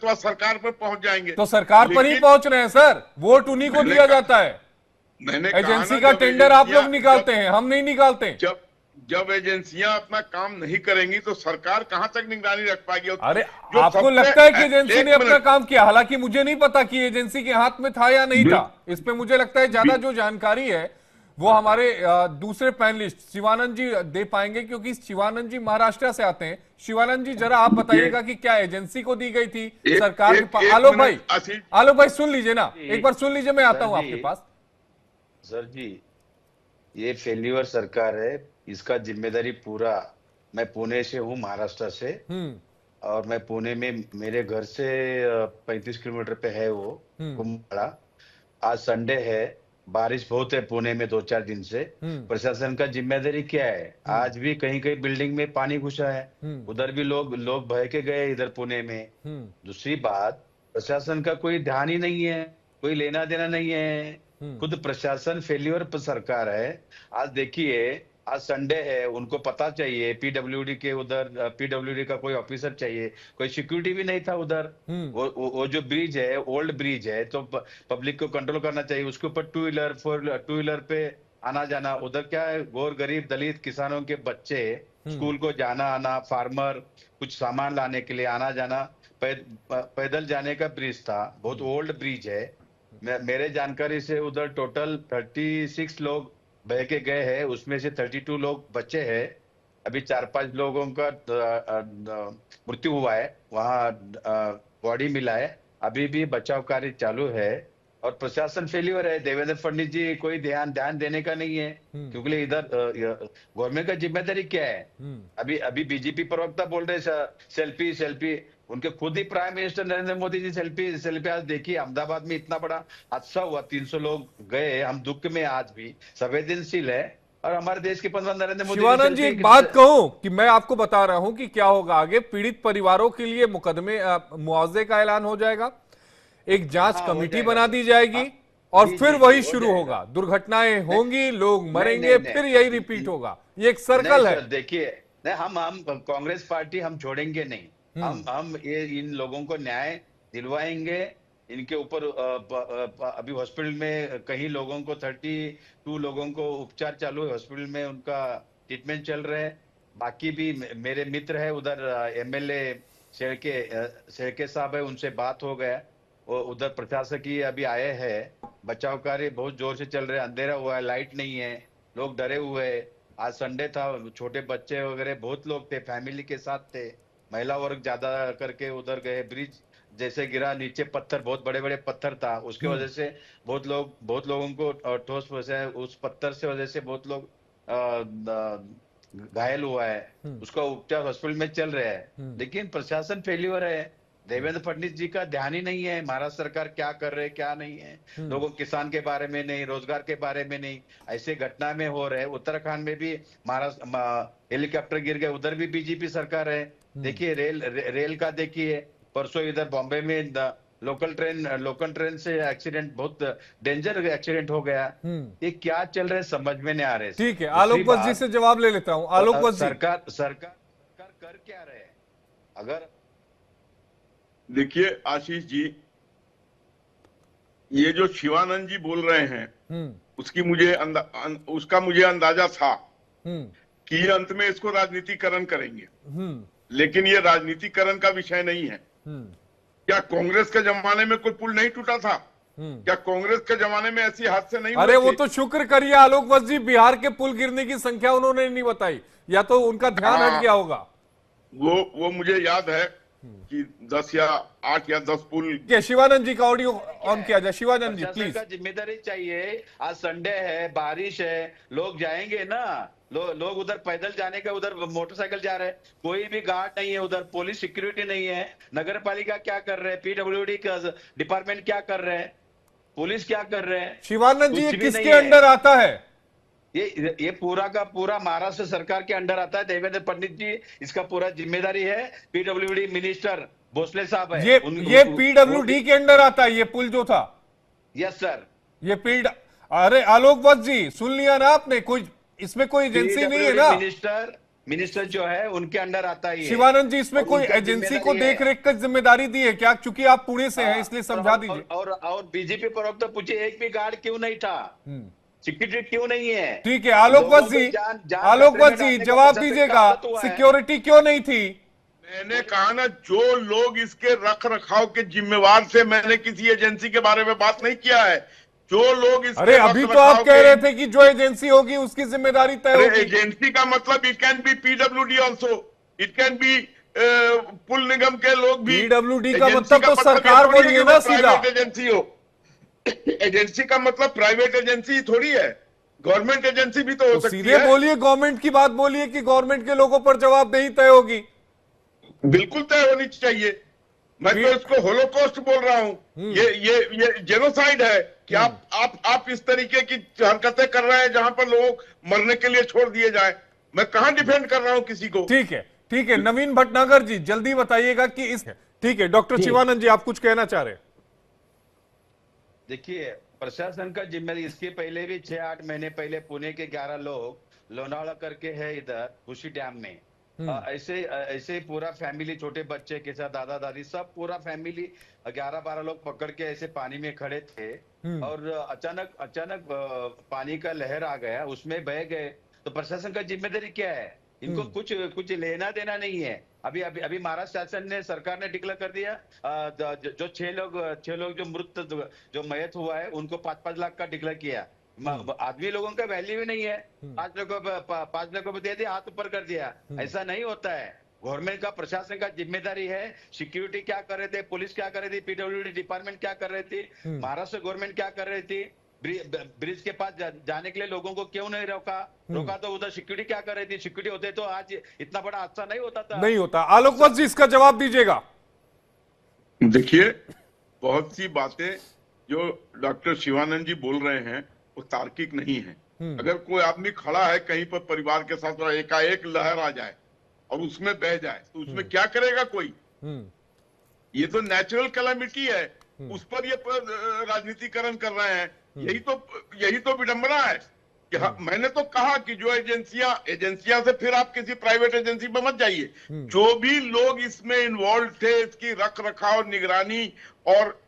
तो सरकार पर पहुंच जाएंगे। तो सरकार पर ही पहुंच रहे हैं सर, वोट उन्हीं को दिया जाता है। मैंने कहा एजेंसी ना, का जब टेंडर आप लोग एजेंसियां निकालते हैं, हम नहीं निकालते। जब जब एजेंसियां अपना काम नहीं करेंगी तो सरकार कहां तक निगरानी रख पाएगी। और अरे जो आपको सबसे लगता है कि एजेंसी ने एक अपना मिनट, काम किया? हालांकि मुझे नहीं पता कि एजेंसी के हाथ में था या नहीं था। बिल, इस पे मुझे लगता है ज्यादा बिल, जो जानकारी है वो हमारे दूसरे पैनलिस्ट शिवानंद जी दे पाएंगे, क्योंकि शिवानंद जी महाराष्ट्र से आते हैं। शिवानंद जी जरा आप ये बताइएगा कि क्या एजेंसी को दी गई थी एक सरकार के एक पास? एक आलोक भाई, मिनट आशीष। आलोक भाई सुन लीजिए ना, जी एक बार सुन लीजिए, मैं आता सर हूं जी, आपके पास। सर जी, ये फेल्यूर सरकार है, इसका जिम्मेदारी पूरा। मैं पुणे से हूँ, महाराष्ट्र से। हम्म और मैं पुणे में, मेरे घर से 35 किलोमीटर पे है वो हम्म कुंभमेला। आज संडे है, बारिश बहुत है पुणे में 2-4 दिन से। हम्म प्रशासन का जिम्मेदारी क्या है? हम्म आज भी कहीं कहीं बिल्डिंग में पानी घुसा है। हम्म उधर भी लोग लोग बह के गए इधर पुणे में। हम्म दूसरी बात, प्रशासन का कोई ध्यान ही नहीं है, कोई लेना देना नहीं है। हम्म खुद प्रशासन फेल्योर पर सरकार है। आज देखिए, आज संडे है, उनको पता चाहिए पीडब्ल्यूडी के उधर, पीडब्ल्यूडी का कोई ऑफिसर चाहिए, कोई सिक्योरिटी भी नहीं था उधर। हम्म वो जो ब्रिज है, ओल्ड ब्रिज है, तो पब्लिक को कंट्रोल करना चाहिए। उसके ऊपर टू व्हीलर पे आना जाना, उधर क्या है, गौर गरीब दलित किसानों के बच्चे हम्म स्कूल को जाना आना, फार्मर कुछ सामान लाने के लिए आना जाना, पैदल जाने का ब्रिज था। बहुत ओल्ड ब्रिज है। मेरे जानकारी से उधर टोटल 36 लोग बह के गए हैं, उसमें से 32 लोग बचे हैं। अभी 4-5 लोगों का मृत्यु हुआ है, वहाँ बॉडी मिला है। अभी भी बचाव कार्य चालू है। और प्रशासन फेल्यूर है। देवेंद्र फडणवीस जी कोई ध्यान ध्यान देने का नहीं है, हम्म क्योंकि इधर गवर्नमेंट का जिम्मेदारी क्या है? हम्म अभी अभी बीजेपी प्रवक्ता बोल रहे सेल्फी सेल्फी। उनके खुद ही prime minister Narendra Modi ji selfie selfie. आज देखिए, अहमदाबाद में इतना बड़ा हादसा हुआ, 300 लोग गए। हम दुख में आज भी संवेदनशील है। और हमारे देश के प्रधानमंत्री नरेंद्र मोदी जी शिवानंद जी, एक सेल्फी। बात कहूं कि मैं आपको बता रहा हूं कि क्या होगा आगे। पीड़ित परिवारों के लिए मुकदमे मुआवजे का ऐलान हो जाएगा, एक जांच हाँ, हो कमेटी जाएगा बना सर। दी जाएगी, हाँ, और जी फिर जी जी, वही हो शुरू जाएगा। होगा। दुर्घटनाएं नहीं होंगी, लोग नहीं मरेंगे, नहीं नहीं फिर यही रिपीट होगा। ये एक नहीं सर्कल है। सर, देखिए, नहीं, हम कांग्रेस पार्टी हम छोड़ेंगे नहीं। हम ये इन लोगों को न्याय दिलवाएंगे। इनके ऊपर अभी हॉस्पिटल में कई लोगों को, 32 लोगों को उपचार चालू है हॉस्पिटल में, उनका ट्रीटमेंट चल रहा है। बाकी भी मेरे मित्र है उधर, एमएलए शेरके साहब है, उनसे बात हो गया। वो उधर प्रशासकीय अभी आए हैं। बचाव कार्य बहुत जोर से चल रहे हैं। अंधेरा हुआ है, लाइट नहीं है, लोग डरे हुए हैं। आज संडे था, छोटे बच्चे वगैरह बहुत लोग थे, फैमिली के साथ थे। महिला वर्ग ज्यादा करके उधर गए। ब्रिज जैसे गिरा, नीचे पत्थर, बहुत बड़े बड़े पत्थर था, उसके वजह से बहुत लोगों को ठोस पहुंचा। उस पत्थर से वजह से बहुत लोग घायल हुआ है। उसका उपचार हॉस्पिटल में चल रहा है। लेकिन प्रशासन फेल्यूर है। देवेंद्र फडणवीस जी का ध्यान ही नहीं है, महाराष्ट्र सरकार क्या कर रहे क्या नहीं है। लोगों, किसान के बारे में नहीं, रोजगार के बारे में नहीं। ऐसे घटना में हो रहे। उत्तराखंड में भी महाराष्ट्र हेलीकॉप्टर गिर गए, उधर भी बीजेपी सरकार है। देखिए, रेल का देखिए, परसों इधर बॉम्बे में लोकल ट्रेन से एक्सीडेंट, बहुत डेंजर एक्सीडेंट हो गया। ये क्या चल रहा है समझ में नहीं आ रहे। ठीक है, दूसरी आलोक बस जी बात, से जवाब ले लेता हूं। आलोक बस जी, सरकार कर क्या रहे हैं? अगर देखिए आशीष जी, ये जो शिवानंद जी बोल रहे हैं उसका मुझे अंदाजा था कि ये अंत में इसको राजनीतिकरण करेंगे। लेकिन ये राजनीतिकरण का विषय नहीं है। क्या कांग्रेस के जमाने में कोई पुल नहीं टूटा था? क्या कांग्रेस के जमाने में ऐसी हादसे नहीं हुए अरे वो थे? तो शुक्र करिए आलोक बस जी, बिहार के पुल गिरने की संख्या उन्होंने नहीं बताई, या तो उनका ध्यान हट गया होगा। वो मुझे याद है कि 10 या 8 या 10 पुल। क्या शिवानंद जी का ऑडियो ऑन किया जाए? शिवानंद जी प्रशासन प्लीज। का जिम्मेदारी चाहिए। आज संडे है, बारिश है, लोग जाएंगे ना। लोग उधर पैदल जाने का, उधर मोटरसाइकिल जा रहे हैं, कोई भी गार्ड नहीं है उधर, पुलिस सिक्योरिटी नहीं है। नगर पालिका क्या कर रहे हैं, पीडब्ल्यूडी का डिपार्टमेंट क्या कर रहे हैं, पुलिस क्या कर रहे हैं? शिवानंद जी, ये कुछ भी किसके नहीं है। अंडर आता है? ये पूरा का पूरा महाराष्ट्र सरकार के अंडर आता है। देवेंद्र फडणवीस जी, इसका पूरा जिम्मेदारी है। पीडब्ल्यूडी मिनिस्टर भोसले साहब है। ये पीडब्ल्यूडी के अंडर आता है ये पुल जो था? Yes sir. ये अरे आलोक बस जी, सुन लिया ना आपने? कोई इसमें कोई एजेंसी नहीं है ना? मिनिस्टर मिनिस्टर जो है उनके अंडर आता ही है। शिवानंद जी, इसमें और कोई उनका एजेंसी को जिम्मेदारी है। देख रेख की जिम्मेदारी दी है क्या? क्योंकि आप पुणे से हैं, इसलिए समझा दीजिए। और बीजेपी प्रवक्ता पूछे, एक भी गार्ड क्यों नहीं था, सिक्योरिटी क्यों नहीं है? ठीक है, आलोकवत जी, आलोकवत जी जवाब दीजिएगा, सिक्योरिटी क्यों नहीं थी? मैंने कहा ना, जो लोग इसके रख रखाव के जिम्मेवार थे, मैंने किसी एजेंसी के बारे में बात नहीं किया है। जो लोग इसके अरे अभी तो आप कह रहे थे कि जो एजेंसी होगी उसकी जिम्मेदारी तय होगी। एजेंसी का मतलब it can be PWD also, it can be पुल निगम के लोग भी। पीडब्ल्यूडी का मतलब तो सरकार बोलिए ना सीधा। एजेंसी हो, एजेंसी का मतलब प्राइवेट एजेंसी थोड़ी है, गवर्नमेंट एजेंसी भी तो हो सकती है। सीधे बोलिए, गवर्नमेंट की बात बोलिए कि गवर्नमेंट के लोगों पर जवाबदेही तय होगी। बिल्कुल तय होनी चाहिए। मैं तो इसको होलोकॉस्ट बोल रहा हूं। ये जेनोसाइड है कि आप इस तरीके की हरकतें कर रहे हैं जहां पर लोग मरने के लिए छोड़ दिए जाए। मैं कहां डिफेंड कर रहा हूं किसी को? ठीक है, ठीक है। नवीन भटनागर जी जल्दी बताइएगा कि इस, ठीक है डॉक्टर शिवानंद जी, आप कुछ कहना चाह रहे हैं? देखिए, प्रशासन का जिम्मेदारी, इसके पहले भी 6-8 महीने पहले पुणे के 11 लोग लोनावाला करके है इधर खुशी डैम में, ऐसे पूरा फैमिली, छोटे बच्चे के साथ दादा दादी सब पूरा फैमिली 11-12 लोग पकड़ के ऐसे पानी में खड़े थे और अचानक पानी का लहर आ गया, उसमें बह गए। तो प्रशासन का जिम्मेदारी क्या है? इनको कुछ लेना देना नहीं है। अभी महाराष्ट्र शासन ने, सरकार ने डिक्लेयर कर दिया, जो 6 लोग जो मयत हुआ है उनको 5-5 लाख का डिक्लेयर किया। आदमी लोगों का वैल्यू भी नहीं है। 5 लोगों को दे दिया, हाथ ऊपर कर दिया। ऐसा नहीं होता है। गवर्नमेंट का, प्रशासन का जिम्मेदारी है। सिक्योरिटी क्या कर रहे थे, पुलिस क्या कर रही थी, पीडब्ल्यूडी डिपार्टमेंट क्या कर रही थी, महाराष्ट्र गवर्नमेंट क्या कर रही थी, ब्रिज के पास जाने के लिए लोगों को क्यों नहीं रोका तो उधर सिक्योरिटी क्या कर रही थी? सिक्योरिटी होते तो आज इतना बड़ा हादसा नहीं होता था। नहीं होता। आलोकवत जी, इसका जवाब दीजिएगा। देखिए, बहुत सी बातें जो डॉक्टर शिवानंद जी बोल रहे हैं वो तार्किक नहीं है। अगर कोई आदमी खड़ा है कहीं पर परिवार के साथ और एकाएक लहर आ जाए और उसमें बह जाए तो उसमें क्या करेगा कोई? ये तो नेचुरल कैलामिटी है, उस पर ये राजनीतिकरण कर रहे हैं। यही तो विडंबना है कि मैंने तो कहा कि जो एजेंसियां से फिर आप किसी प्राइवेट एजेंसी में मत जाइए। जो भी लोग इसमें इन्वॉल्व थे, इसकी रख रखाव, निगरानी और